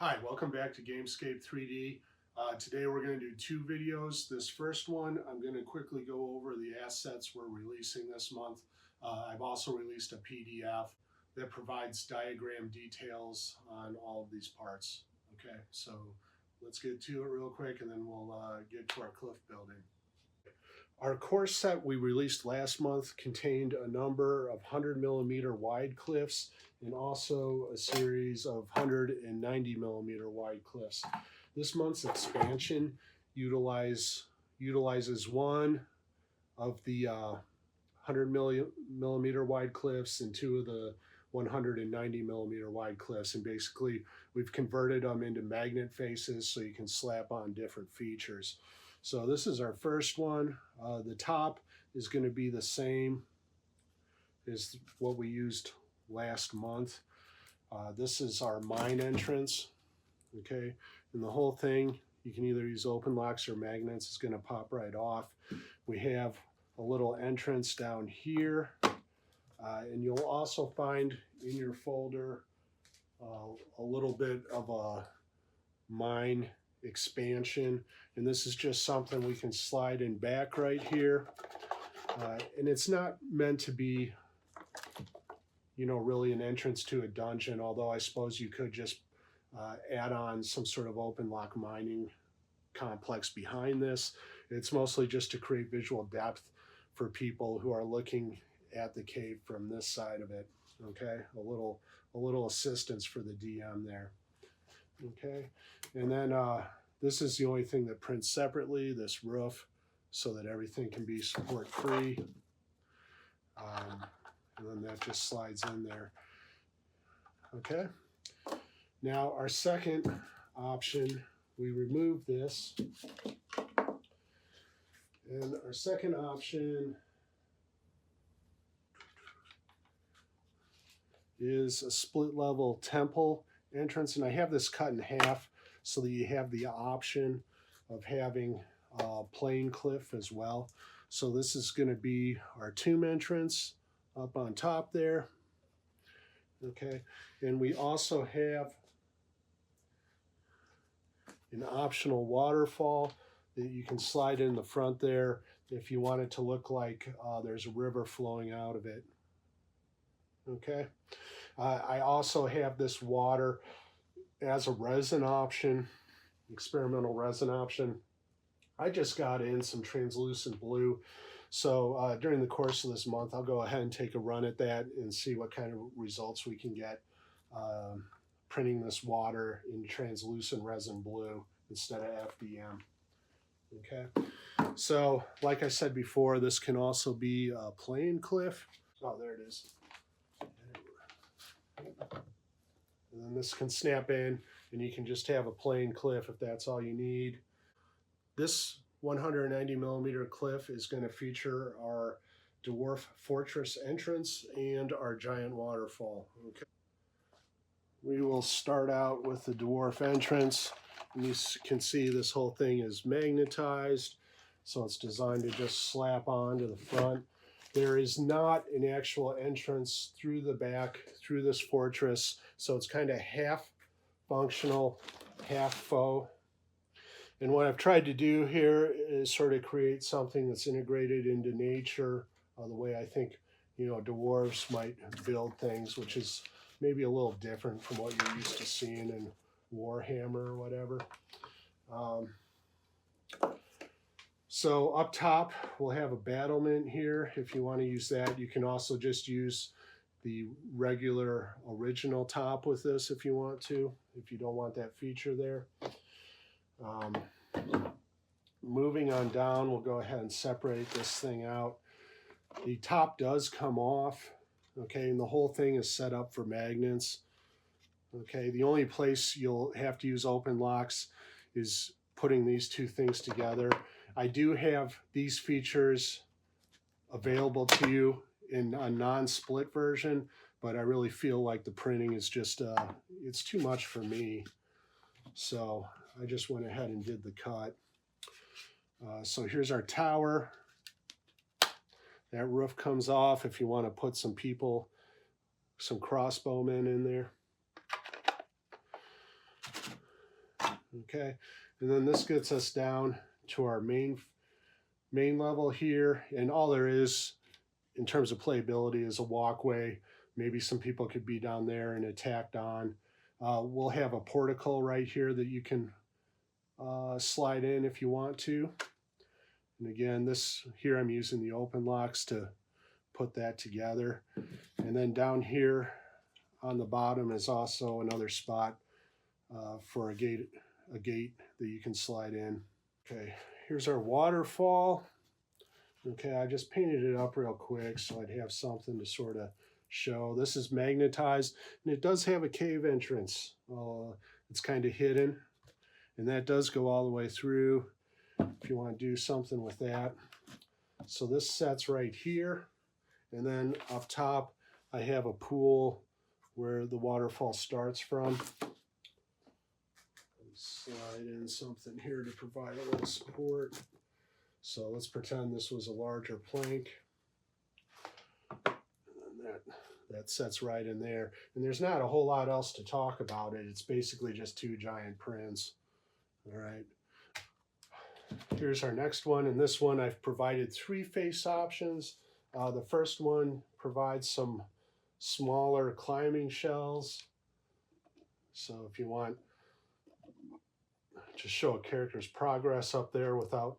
Hi, welcome back to Gamescape 3D. Today we're going to do two videos. This first one, I'm going to quickly go over the assets we're releasing this month. I've also released a PDF that provides diagram details on all of these parts. Okay, so let's get to it real quick and then we'll get to our cliff building. Our core set we released last month contained a number of 100mm wide cliffs and also a series of 190mm wide cliffs. This month's expansion utilizes one of the 100mm wide cliffs and two of the 190mm wide cliffs, and basically we've converted them into magnet faces so you can slap on different features. So this is our first one. The top is going to be the same as what we used last month. This is our mine entrance, okay? And the whole thing, you can either use open locks or magnets. It's going to pop right off. We have a little entrance down here, and you'll also find in your folder a little bit of a mine expansion, and this is just something we can slide in back right here, and it's not meant to be, you know, really an entrance to a dungeon, although I suppose you could just add on some sort of open lock mining complex behind this. It's mostly just to create visual depth for people who are looking at the cave from this side of it. Okay, a little assistance for the DM there. Okay, and then this is the only thing that prints separately, this roof, so that everything can be support free. And then that just slides in there. Okay, now our second option, we remove this, and our second option is a split level temple entrance, and I have this cut in half so that you have the option of having a plain cliff as well. So this is going to be our tomb entrance up on top there. Okay, and we also have an optional waterfall that you can slide in the front there if you want it to look like there's a river flowing out of it. Okay, I also have this water as a resin option, experimental resin option. I just got in some translucent blue, so during the course of this month I'll go ahead and take a run at that and see what kind of results we can get printing this water in translucent resin blue instead of FDM. Okay, so like I said before, this can also be a plain cliff. Oh, there it is. And then this can snap in and you can just have a plain cliff if that's all you need. This 190mm cliff is going to feature our Dwarf Fortress entrance and our giant waterfall. Okay, we will start out with the dwarf entrance. And you can see this whole thing is magnetized, so it's designed to just slap onto the front. There is not an actual entrance through the back, through this fortress, so it's kind of half functional, half faux. And what I've tried to do here is sort of create something that's integrated into nature, the way I think, you know, dwarves might build things, which is maybe a little different from what you're used to seeing in Warhammer or whatever. So up top, we'll have a battlement here. If you want to use that, you can also just use the regular original top with this if you want to, if you don't want that feature there. Moving on down, we'll go ahead and separate this thing out. The top does come off, okay, and the whole thing is set up for magnets. Okay, the only place you'll have to use open locks is putting these two things together. I do have these features available to you in a non-split version, but I really feel like the printing is just, it's too much for me. So I just went ahead and did the cut. So here's our tower. That roof comes off if you want to put some people, some crossbowmen in there. Okay, and then this gets us down to our main level here, and all there is in terms of playability is a walkway. Maybe some people could be down there and attacked on. We'll have a portico right here that you can slide in if you want to. And again, this here I'm using the open locks to put that together. And then down here on the bottom is also another spot for a gate that you can slide in. Okay, here's our waterfall. Okay, I just painted it up real quick so I'd have something to sort of show. This is magnetized, and it does have a cave entrance. It's kind of hidden, and that does go all the way through if you want to do something with that. So this sets right here, and then up top I have a pool where the waterfall starts from. Slide in something here to provide a little support. So let's pretend this was a larger plank. And that sets right in there. And there's not a whole lot else to talk about it. It's basically just two giant prints. All right. Here's our next one. And this one I've provided 3 face options. The first one provides some smaller climbing shells. So if you want to show a character's progress up there without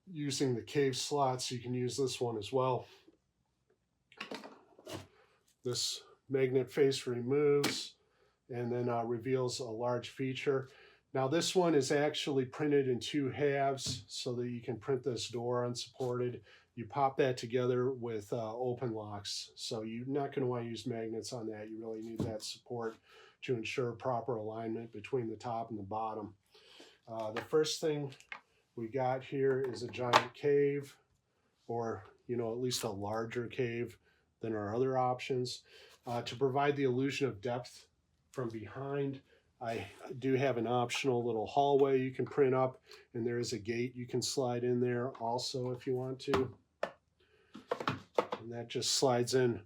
using the cave slots, you can use this one as well. This magnet face removes and then reveals a large feature. Now this one is actually printed in 2 halves so that you can print this door unsupported. You pop that together with open locks. So you're not going to want to use magnets on that. You really need that support to ensure proper alignment between the top and the bottom. The first thing we got here is a giant cave, or at least a larger cave than our other options. To provide the illusion of depth from behind, I do have an optional little hallway you can print up, and there is a gate you can slide in there also if you want to. And that just slides in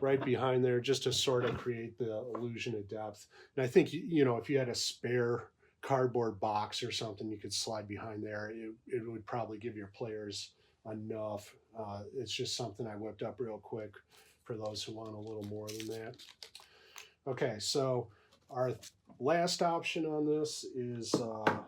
right behind there just to sort of create the illusion of depth. And I think, if you had a spare cardboard box or something you could slide behind there, it would probably give your players enough. It's just something I whipped up real quick for those who want a little more than that. Okay, so our last option on this is a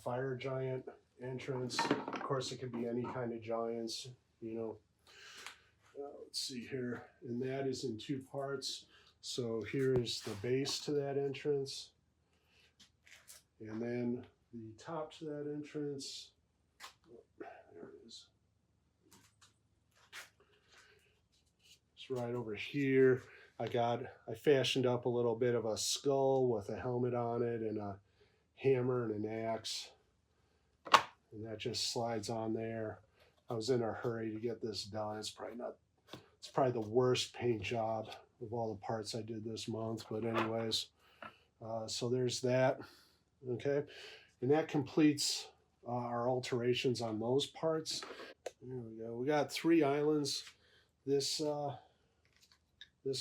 fire giant entrance. Of course, it could be any kind of giants, let's see here, and that is in 2 parts. So here is the base to that entrance, and then the top to that entrance. There it is. It's right over here. I fashioned up a little bit of a skull with a helmet on it and a hammer and an axe, and that just slides on there. I was in a hurry to get this done. It's probably the worst paint job of all the parts I did this month, but anyways, so there's that. Okay, and that completes our alterations on those parts. There we go. We got 3 islands this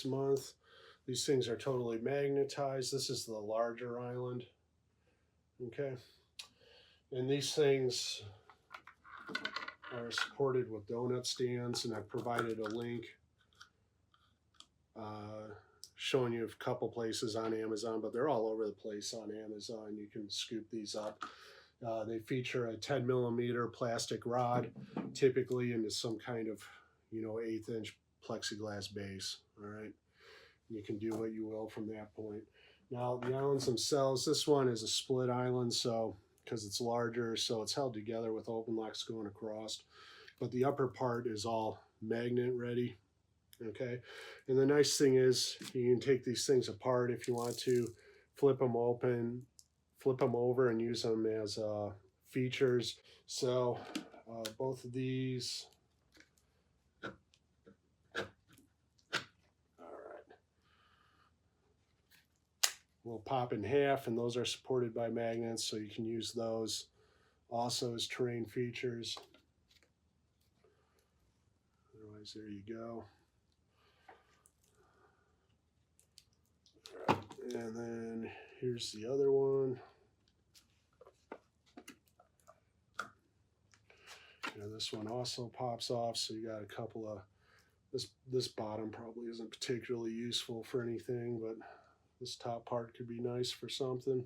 month. These things are totally magnetized. This is the larger island. Okay, and these things are supported with donut stands, and I've provided a link showing you a couple places on Amazon, but they're all over the place on Amazon. You can scoop these up. They feature a 10mm plastic rod, typically into some kind of 1/8" plexiglass base. All right, you can do what you will from that point. Now the islands themselves, this one is a split island, so because it's larger, so it's held together with open locks going across, but the upper part is all magnet ready. Okay, and the nice thing is you can take these things apart if you want to, flip them open, flip them over, and use them as features. So both of these, all right, will pop in half, and those are supported by magnets, so you can use those also as terrain features. Otherwise, there you go. And then here's the other one. And this one also pops off, so you got a couple of, this bottom probably isn't particularly useful for anything, but this top part could be nice for something.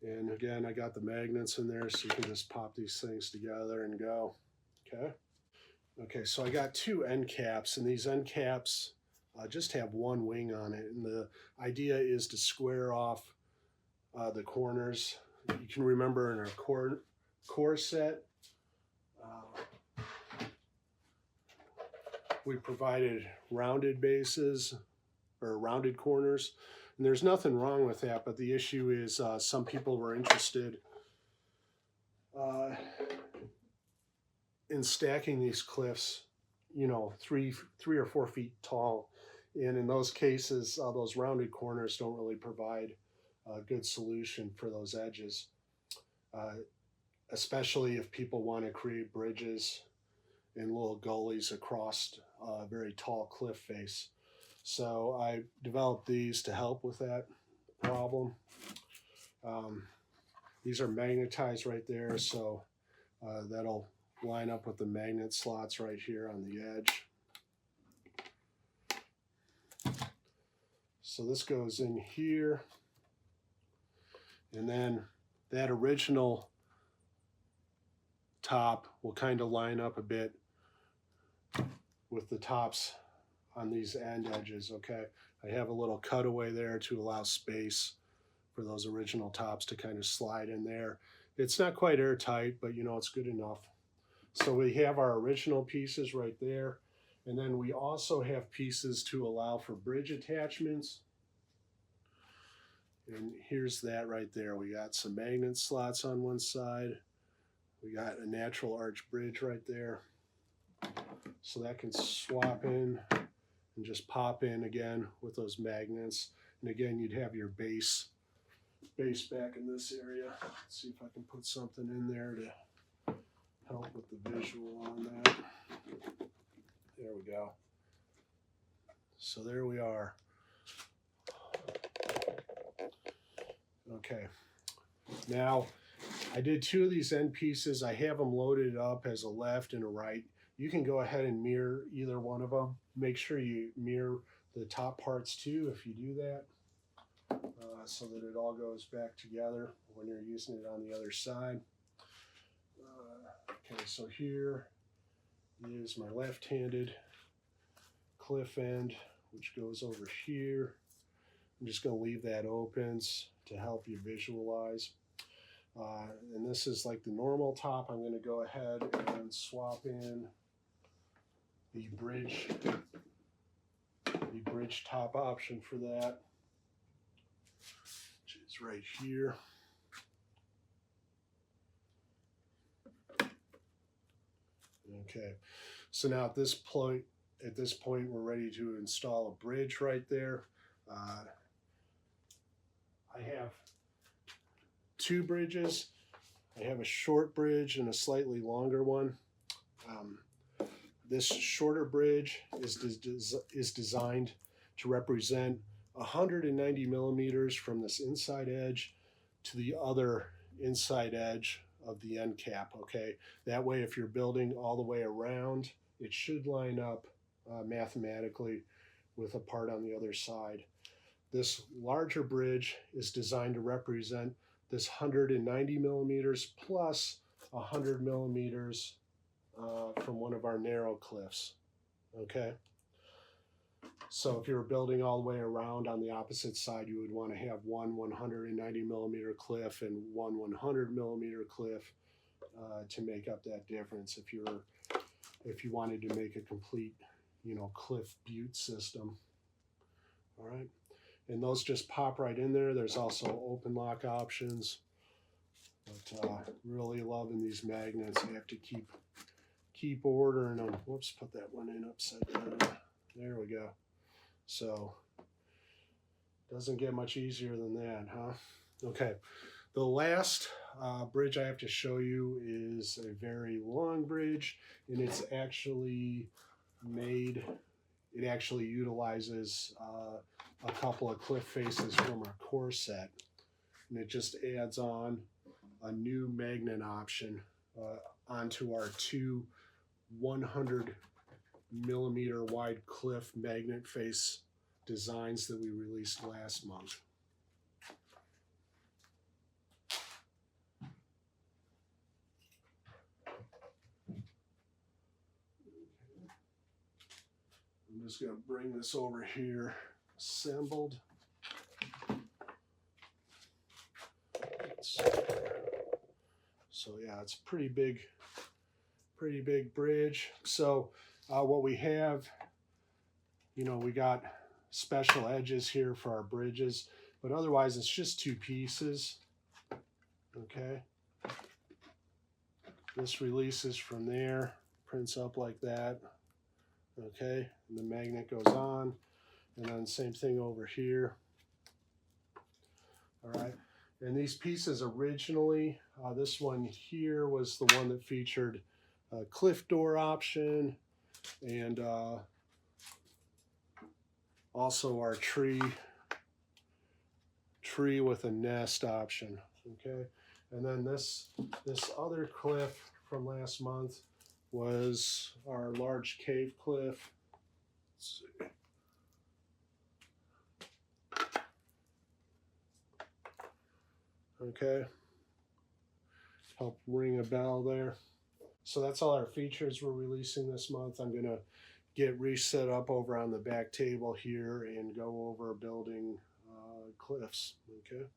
And again, I got the magnets in there, so you can just pop these things together and go. Okay. Okay, so I got two end caps, and these end caps just have one wing on it. And the idea is to square off the corners. You can remember in our core set, we provided rounded bases or rounded corners. And there's nothing wrong with that, but the issue is some people were interested in stacking these cliffs, you know, three or 4 feet tall. And in those cases, those rounded corners don't really provide a good solution for those edges, especially if people want to create bridges and little gullies across a very tall cliff face. So I developed these to help with that problem. These are magnetized right there, so that'll line up with the magnet slots right here on the edge. So this goes in here, and then that original top will kind of line up a bit with the tops on these end edges. Okay, I have a little cutaway there to allow space for those original tops to kind of slide in there. It's not quite airtight, but you know, it's good enough. So we have our original pieces right there, and then we also have pieces to allow for bridge attachments. And here's that right there. We got some magnet slots on one side. We got a natural arch bridge right there. So that can swap in and just pop in again with those magnets. And again, you'd have your base back in this area. Let's see if I can put something in there to help with the visual on that. There we go. So there we are. Okay. Now, I did 2 of these end pieces. I have them loaded up as a left and a right. You can go ahead and mirror either one of them. Make sure you mirror the top parts too if you do that, so that it all goes back together when you're using it on the other side. Okay, so here is my left-handed cliff end, which goes over here. I'm just going to leave that open to help you visualize. And this is like the normal top. I'm going to go ahead and swap in the bridge top option for that, which is right here. Okay, so now at this point we're ready to install a bridge right there. I have 2 bridges. I have a short bridge and a slightly longer one. This shorter bridge is designed to represent 190 millimeters from this inside edge to the other inside edge of the end cap. Okay, that way if you're building all the way around, it should line up mathematically with a part on the other side. This larger bridge is designed to represent this 190 millimeters plus 100 millimeters from one of our narrow cliffs. Okay, so if you were building all the way around on the opposite side, you would want to have one 190 millimeter cliff and one 100 millimeter cliff to make up that difference. If you wanted to make a complete, you know, cliff butte system. All right, and those just pop right in there. There's also open lock options, but really loving these magnets. You have to keep ordering them. Whoops, put that one in upside down. There we go. So doesn't get much easier than that, huh? Okay, the last bridge I have to show you is a very long bridge, and it's actually utilizes a couple of cliff faces from our core set, and it just adds on a new magnet option onto our two 100 millimeter wide cliff magnet face designs that we released last month. I'm just going to bring this over here, assembled. So yeah, it's a pretty big bridge. So what we have, you know, we got special edges here for our bridges, but otherwise it's just two pieces. Okay. This releases from there, prints up like that. Okay, and the magnet goes on, and then same thing over here. All right, and these pieces originally, this one here was the one that featured a cliff door option, and also our tree with a nest option. Okay, and then this other cliff from last month was our large cave cliff. Let's see. Okay, help ring a bell there. So that's all our features we're releasing this month. I'm gonna get reset up over on the back table here and go over building cliffs. Okay.